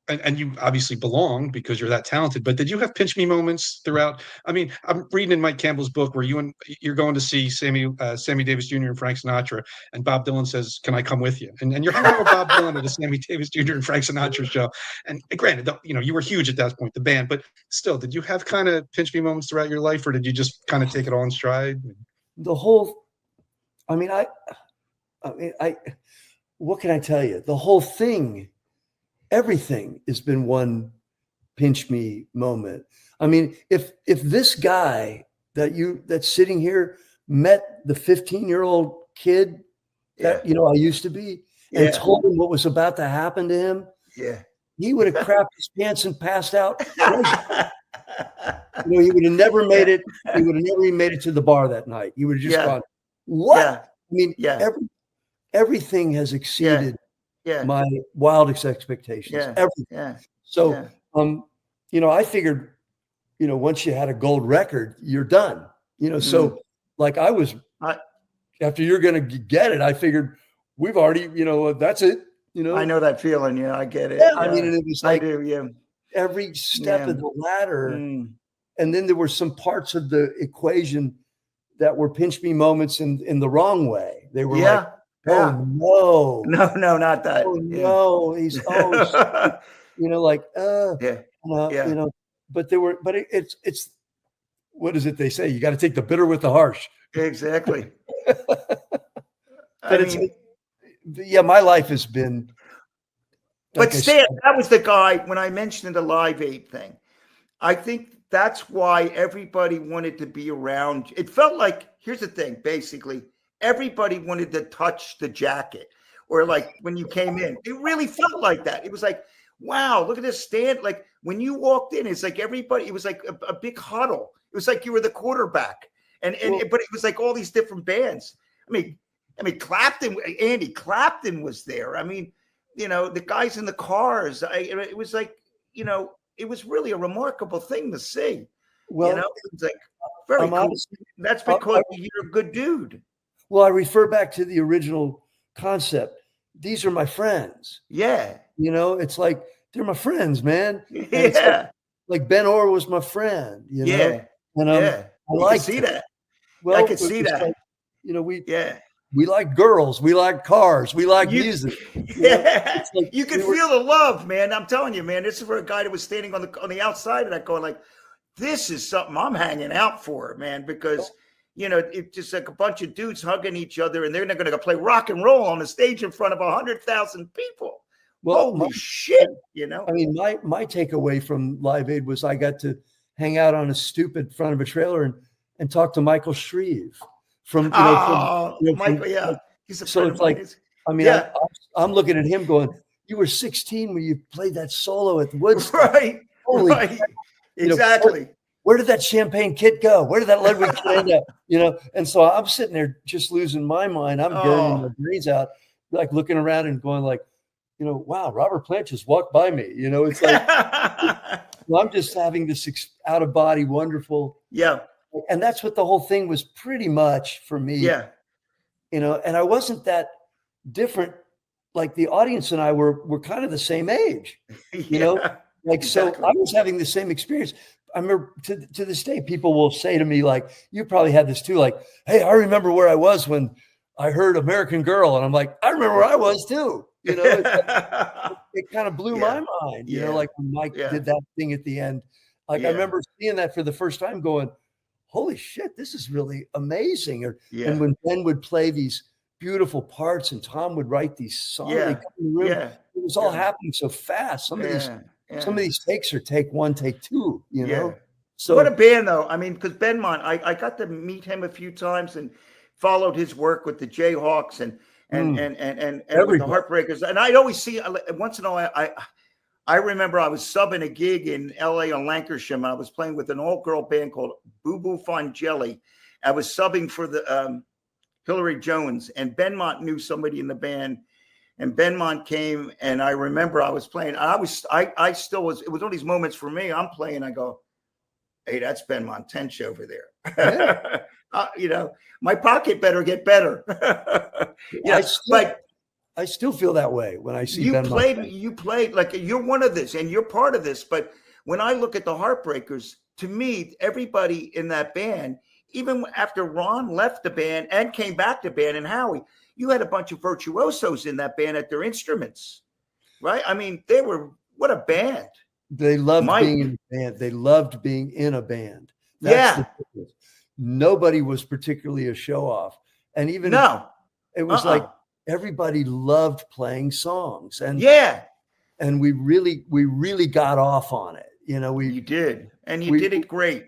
and you obviously belong because you're that talented, but did you have pinch me moments throughout? I mean, I'm reading in Mike Campbell's book where you're going to see Sammy Davis Jr. and Frank Sinatra, and Bob Dylan says, "Can I come with you?" And you're hanging out with Bob Dylan at a Sammy Davis Jr. and Frank Sinatra show. And granted, you were huge at that point, the band, but still, did you have kind of pinch me moments throughout your life, or did you just kind of take it all in stride? The whole, I mean, what can I tell you? The whole thing, everything has been one pinch me moment. I mean, if this guy that's sitting here met the 15-year-old kid that I used to be and told him what was about to happen to him, he would have crapped his pants and passed out. He would have never made it. He would have never made it to the bar that night. He would have just gone, "What?" I mean, everything has exceeded my wildest expectations. Everything. So, I figured, once you had a gold record, you're done. So like after you're going to get it, I figured we've already, that's it. I know that feeling. Yeah, I get it. Yeah, I mean, and it was like I do, every step of the ladder. And then there were some parts of the equation that were pinch me moments in the wrong way. They were like, oh no, not that. Oh no, he's but it's what is it they say? You got to take the bitter with the harsh. Exactly. My life has been. But Stan, that was the guy when I mentioned the Live Aid thing. I think that's why everybody wanted to be around. It felt like, here's the thing, basically, everybody wanted to touch the jacket or like when you came in, it really felt like that. It was like, wow, look at this Stan. Like when you walked in, it's like everybody, it was like a big huddle. It was like you were the quarterback but it was like all these different bands. I mean, Andy Clapton was there. I mean, the guys in the cars, it was like, it was really a remarkable thing to see. Well, it's like very cool. That's because you're a good dude. Well, I refer back to the original concept. These are my friends. Yeah. It's like, they're my friends, man. Yeah. Like Ben Orr was my friend, Yeah. And I like to see that. Well, I could see that. Like, we like girls, we like cars, we like music. Yeah, you can feel the love, man. I'm telling you, man. This is for a guy that was standing on the outside of that going like, this is something I'm hanging out for, man, because it's just like a bunch of dudes hugging each other, and they're not going to play rock and roll on the stage in front of 100,000 people. Well, holy shit, I mean, my takeaway from Live Aid was I got to hang out on a stoop in front of a trailer and talk to Michael Shreve. Michael, he's a so it's like, I mean, I'm looking at him going, you were 16 when you played that solo at the Woodstock. Right. Exactly. Where did that Champagne kit go? Where did that Ludwig kit end up? And so I'm sitting there just losing my mind. I'm burning my brains out, like looking around and going like, wow, Robert Plant just walked by me. It's like, I'm just having this out of body, wonderful. Yeah. And that's what the whole thing was pretty much for me. Yeah. And I wasn't that different. Like the audience and I were kind of the same age, exactly. So I was having the same experience. I remember to this day, people will say to me, like, you probably had this too. Like, hey, I remember where I was when I heard American Girl. And I'm like, I remember where I was too. It kind of blew my mind, like when Mike did that thing at the end. Like I remember seeing that for the first time going, holy shit, this is really amazing. And when Ben would play these beautiful parts and Tom would write these songs, it was all happening so fast. Some of these takes are take one, take two, So what a band though. I mean, because Benmont, I got to meet him a few times and followed his work with the Jayhawks and with the Heartbreakers. And I'd always see once in a while, I remember I was subbing a gig in LA on Lancashire. I was playing with an all-girl band called Boo Boo Fun Jelly. I was subbing for the Hillary Jones, and Benmont knew somebody in the band. And Benmont came, and I remember I was playing. I still was. It was one of these moments for me. I'm playing. I go, hey, that's Benmont Tench over there. My pocket better get better. I still feel that way when I see you Ben. You played like you're one of this and you're part of this. But when I look at the Heartbreakers, to me, everybody in that band, even after Ron left the band and came back to band and Howie, you had a bunch of virtuosos in that band at their instruments, right? I mean, what a band. They loved being in a band. They loved being in a band. That's the difference. Nobody was particularly a show off. And even it was like everybody loved playing songs. And and we really got off on it. You know, you did. And you did it great.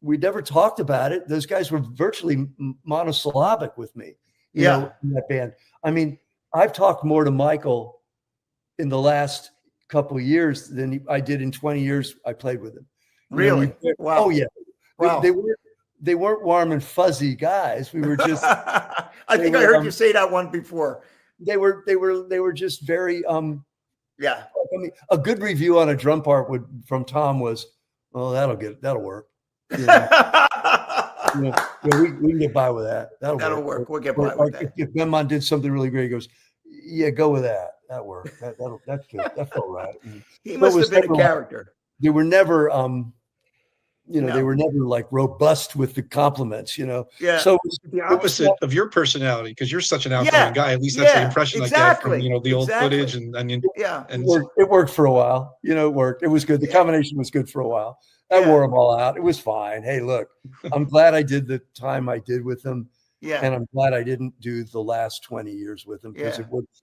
We never talked about it. Those guys were virtually monosyllabic with me, you know, in that band. I mean, I've talked more to Michael in the last couple of years than I did in 20 years I played with him. Really? Wow. Oh yeah. Wow. They weren't warm and fuzzy guys. We were just I think I heard you say that one before. They were just very yeah. I mean, a good review on a drum part from Tom was, "Oh, that'll work." You know, we can get by with that. That'll work. We'll get by with that. If Benmont did something really great, he goes, "Yeah, go with that. That worked. That's good. That felt right." He must have been a character. They were never, they were never like robust with the compliments, you know. Yeah. So the opposite of your personality, because you're such an outgoing guy. At least that's the impression I get from the old footage and it worked for a while. You know, it worked. It was good. The combination was good for a while. I wore them all out. It was fine. Hey, look, I'm glad I did the time I did with them. Yeah. And I'm glad I didn't do the last 20 years with them because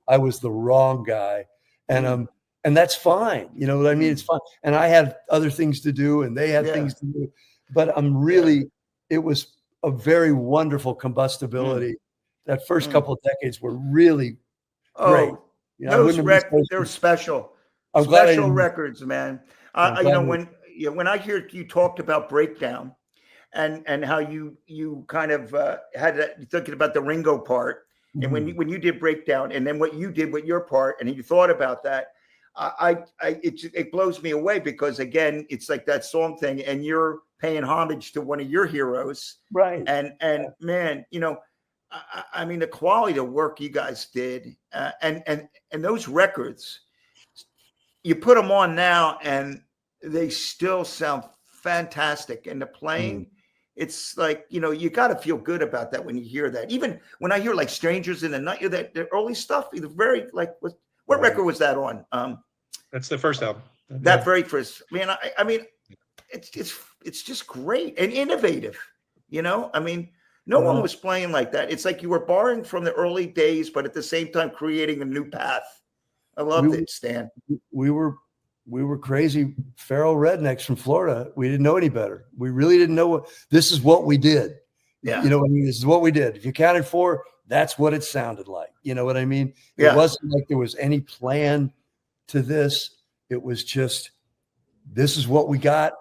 I was the wrong guy. And that's fine. You know what I mean? It's fine. And I had other things to do and they had things to do. But it was a very wonderful combustibility. That first couple of decades were really great. You know, those records, they're special. Special records, man. When I hear you talked about Breakdown and how you kind of had that, thinking about the Ringo part, and when you did Breakdown, and then what you did with your part, and you thought about that, it blows me away because again, it's like that song thing, and you're paying homage to one of your heroes, right? And man, you know, I mean, the quality of work you guys did, and those records, you put them on now, and they still sound fantastic, and the playing. It's like, you know, you got to feel good about that when you hear that. Even when I hear like Strangers in the Night, the early stuff, either very like, what record was that on? That's the first album. That very first, man. I mean, it's just great and innovative. You know, I mean, no one was playing like that. It's like you were borrowing from the early days, but at the same time creating a new path. I loved it, Stan. We were crazy feral rednecks from Florida. We didn't know any better. We really didn't know this is what we did. Yeah. You know what I mean? This is what we did. If you counted 4, that's what it sounded like. You know what I mean? Yeah. It wasn't like there was any plan to this. It was just, this is what we got.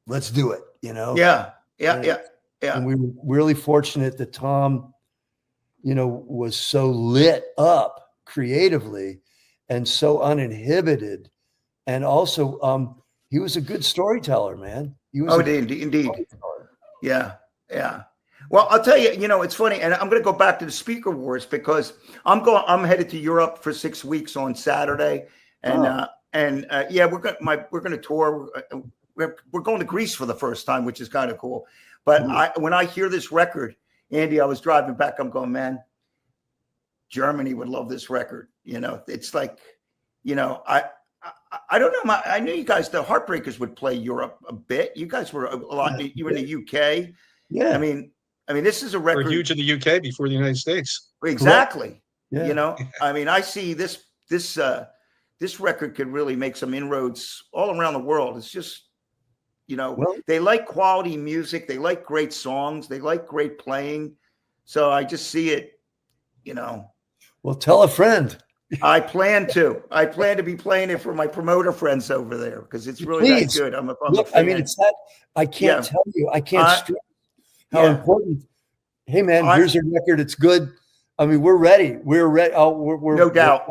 Let's do it. You know? Yeah. And we were really fortunate that Tom, you know, was so lit up creatively and so uninhibited. And also, he was a good storyteller, man. He was indeed. Yeah. Well, I'll tell you, you know, it's funny, and I'm going to go back to the speaker wars because I'm headed to Europe for 6 weeks on Saturday, and we're going to tour. We're going to Greece for the first time, which is kind of cool. But when I hear this record, Andy, I was driving back. I'm going, man, Germany would love this record. You know, it's like, you know, I don't know. I knew you guys, the Heartbreakers, would play Europe a bit. You guys were a lot. You were in the UK. Yeah. I mean, this is a record. We're huge in the UK before the United States. Exactly. Yeah. You know, I mean, I see this record could really make some inroads all around the world. It's just, you know, they like quality music. They like great songs. They like great playing. So I just see it, you know. Well, tell a friend. I plan to be playing it for my promoter friends over there because it's really that good. I'm a fan. I mean, it's that I can't tell you. I can't stress how important. Hey, man, here's a record. It's good. I mean, we're ready. We're ready. We're no doubt.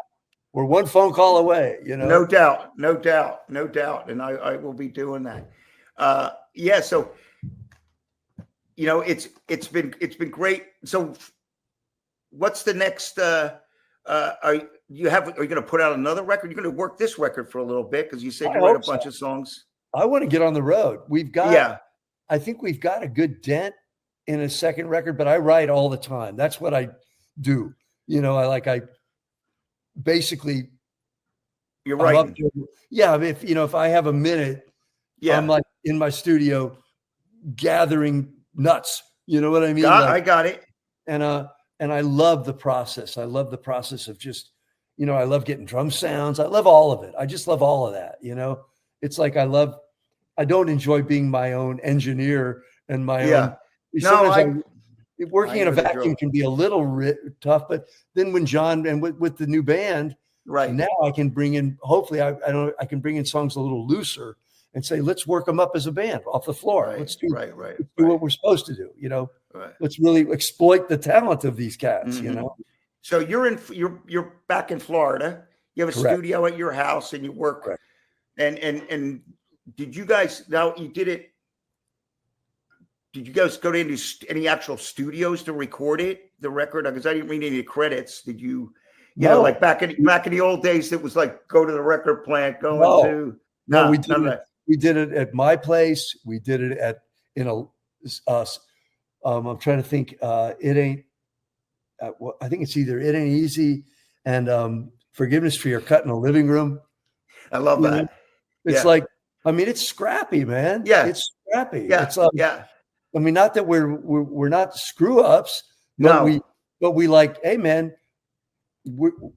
We're one phone call away. You know, no doubt. And I will be doing that. So, you know, it's been great. So, what's the next are you going to put out another record? You're going to work this record for a little bit because you said you I write a hope bunch so. of songs. I want to get on the road. I think we've got a good dent in a second record, but I write all the time. That's what I do. I basically, you're writing. If I have a minute, I'm like in my studio gathering nuts. You know what I mean? I got it. And I love the process. I love the process of just, I love getting drum sounds. I love all of it. I just love all of that. It's like I don't enjoy being my own engineer and my own. Working in a vacuum can be a little tough, but then when Jon and with the new band, right now I can bring in. Hopefully, I can bring in songs a little looser and say, let's work them up as a band off the floor. Right, let's do what we're supposed to do. Let's really exploit the talent of these cats. Mm-hmm. So you're back in Florida. You have a studio at your house and you work. Correct. And did you guys Did you guys go to any actual studios to record the record? Because I didn't read any credits. Did you? No. Like back in the old days, it was like go to the record plant, we did it at my place. We did it I'm trying to think. It ain't. I think it's either It Ain't Easy and Forgiveness for Your Cut in a Living Room. I love that. It's like, it's scrappy, man. Yeah, it's scrappy. Yeah, it's not that we're not screw ups, but we like, hey man,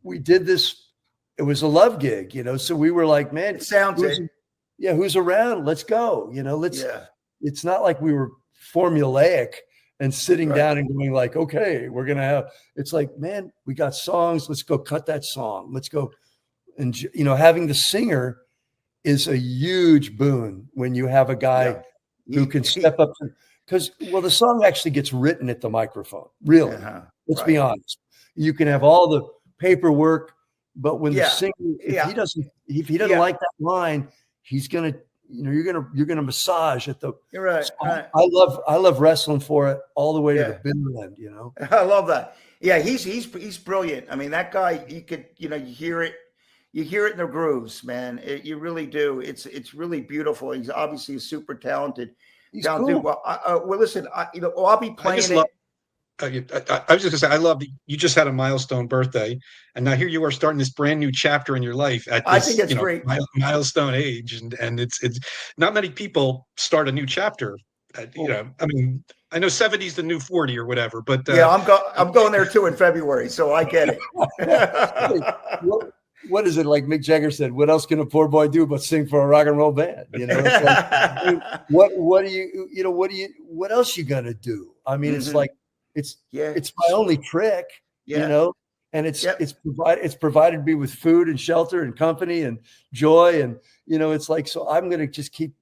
we did this. It was a love gig, so we were like, man, it sounds it. Yeah, who's around? Let's go. It's not like we were formulaic and sitting down and going like, okay, we're going to have, it's like, man, we got songs. Let's go cut that song. Let's go. And, having the singer is a huge boon when you have a guy who can step up because the song actually gets written at the microphone. Really. Let's be honest. You can have all the paperwork, but when the singer, if he doesn't like that line, he's going to, you're going to massage at the. You're right. I love wrestling for it all the way to the bitter end. I love that. Yeah, he's brilliant. I mean, that guy, he could, you hear it in the grooves, man. You really do. It's really beautiful. He's obviously super talented. He's cool. Well, listen, I'll be playing it. I was just gonna say, I love that you just had a milestone birthday, and now here you are starting this brand new chapter in your life at this, I think it's great. Milestone age, and it's not many people start a new chapter. I know 70 is the new 40 or whatever, but I'm going there too in February, so I get it. What is it like? Mick Jagger said, "What else can a poor boy do but sing for a rock and roll band?" It's like, what else you gonna do? It's like. It's my only trick, and it's provided me with food and shelter and company and joy. And, it's like, so I'm going to just keep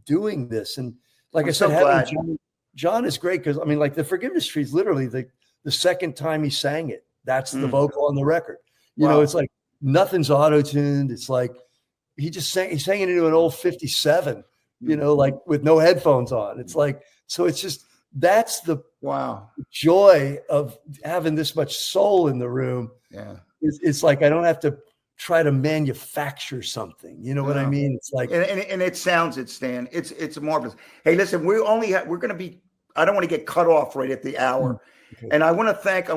doing this. And like I said, having Jon is great. Cause like the Forgiveness Tree is literally the second time he sang it. That's the vocal on the record. It's like nothing's auto-tuned. It's like, he sang it into an old 57, like with no headphones on. It's like, so it's just, that's the joy of having this much soul in the room. Yeah. It's like, I don't have to try to manufacture something. You know what I mean? It's like, and it sounds it, Stan. It's marvelous. Hey, listen, we're going to be, I don't want to get cut off right at the hour. Okay. And I want to thank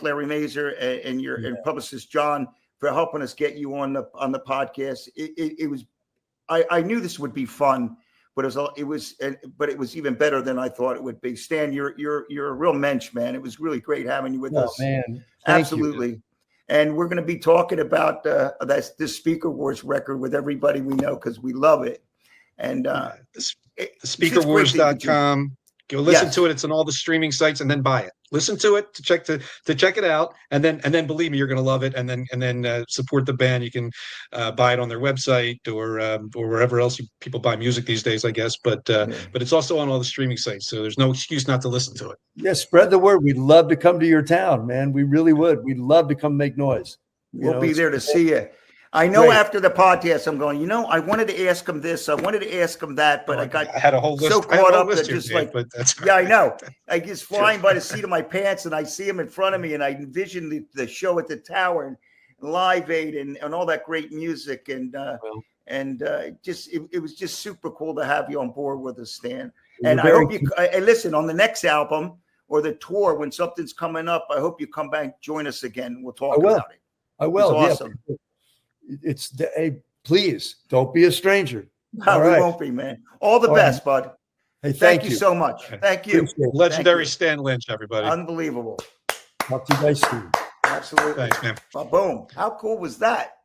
Larry Mazur and your and publicist Jon for helping us get you on the podcast. It was, I knew this would be fun. But it was even better than I thought it would be. Stan, you're a real mensch, man. It was really great having you with us. Man, absolutely. You. And we're going to be talking about this Speaker Wars record with everybody we know because we love it. And speakerwars.com. Go listen to it. It's on all the streaming sites, and then buy it. Listen to it to check it out, and then believe me, you're going to love it. And then support the band. You can buy it on their website or wherever else people buy music these days, I guess. But it's also on all the streaming sites, so there's no excuse not to listen to it. Yeah, spread the word. We'd love to come to your town, man. We really would. We'd love to come make noise. We'll be there to see you. I know after the podcast, I'm going, I wanted to ask him this. I wanted to ask him that, but I had a whole list. So caught up that here, just Dave, like, but that's yeah, I know. I just flying by the seat of my pants and I see him in front of me and I envision the show at the Tower and Live Aid and all that great music. And it was just super cool to have you on board with us, Stan. And I hope you listen on the next album or the tour when something's coming up. I hope you come back, join us again. We'll talk about it. I will. It's awesome. Yeah. Hey, please don't be a stranger. No, we won't be, man. All the best, bud. Hey, thank you so much. Thank you. Legendary Stan Lynch, everybody. Unbelievable. Talk to you guys soon. Absolutely. Thanks, man. Boom. How cool was that?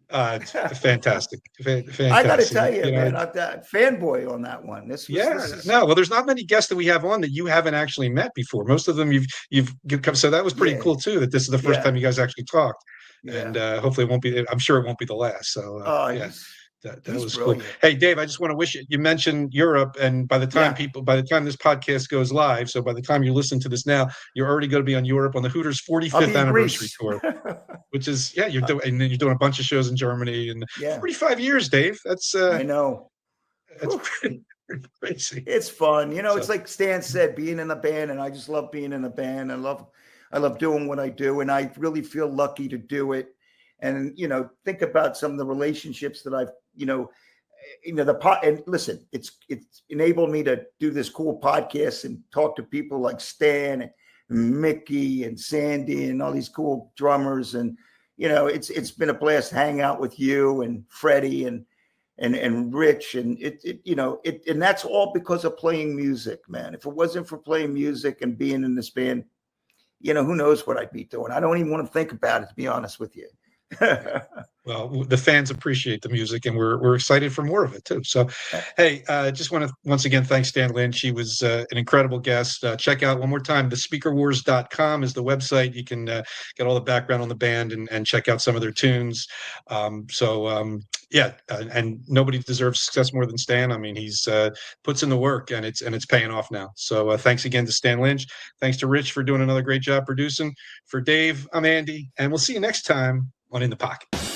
Fantastic. Fantastic. I got to tell you, man, I'm a fanboy on that one. Well, there's not many guests that we have on that you haven't actually met before. Most of them you've come. So that was pretty cool too. That this is the first time you guys actually talked. And hopefully it won't be. I'm sure it won't be the last. So that was brilliant. Cool. Hey, Dave, I just want to wish you mentioned Europe, and by the time this podcast goes live, so by the time you listen to this now, you're already going to be on Europe on the Hooters 45th anniversary tour, which is you're doing, and then you're doing a bunch of shows in Germany, and 45 years, Dave. That's I know. That's pretty crazy. It's fun, it's like Stan said, being in a band, and I just love being in a band. I love doing what I do, and I really feel lucky to do it. And think about some of the relationships that I've, and listen, it's enabled me to do this cool podcast and talk to people like Stan and Mickey and Sandy and all these cool drummers, and it's been a blast hanging out with you and Freddie and Rich, and and that's all because of playing music, man. If it wasn't for playing music and being in this band, who knows what I'd be doing. I don't even want to think about it, to be honest with you. Well, the fans appreciate the music, and we're excited for more of it too. So, hey, just want to once again thank Stan Lynch. He was an incredible guest. Check out one more time, thespeakerwars.com is the website. You can get all the background on the band and check out some of their tunes. And nobody deserves success more than Stan. I mean, he's puts in the work, and it's paying off now. So thanks again to Stan Lynch. Thanks to Rich for doing another great job producing. For Dave, I'm Andy, and we'll see you next time on In the Pocket.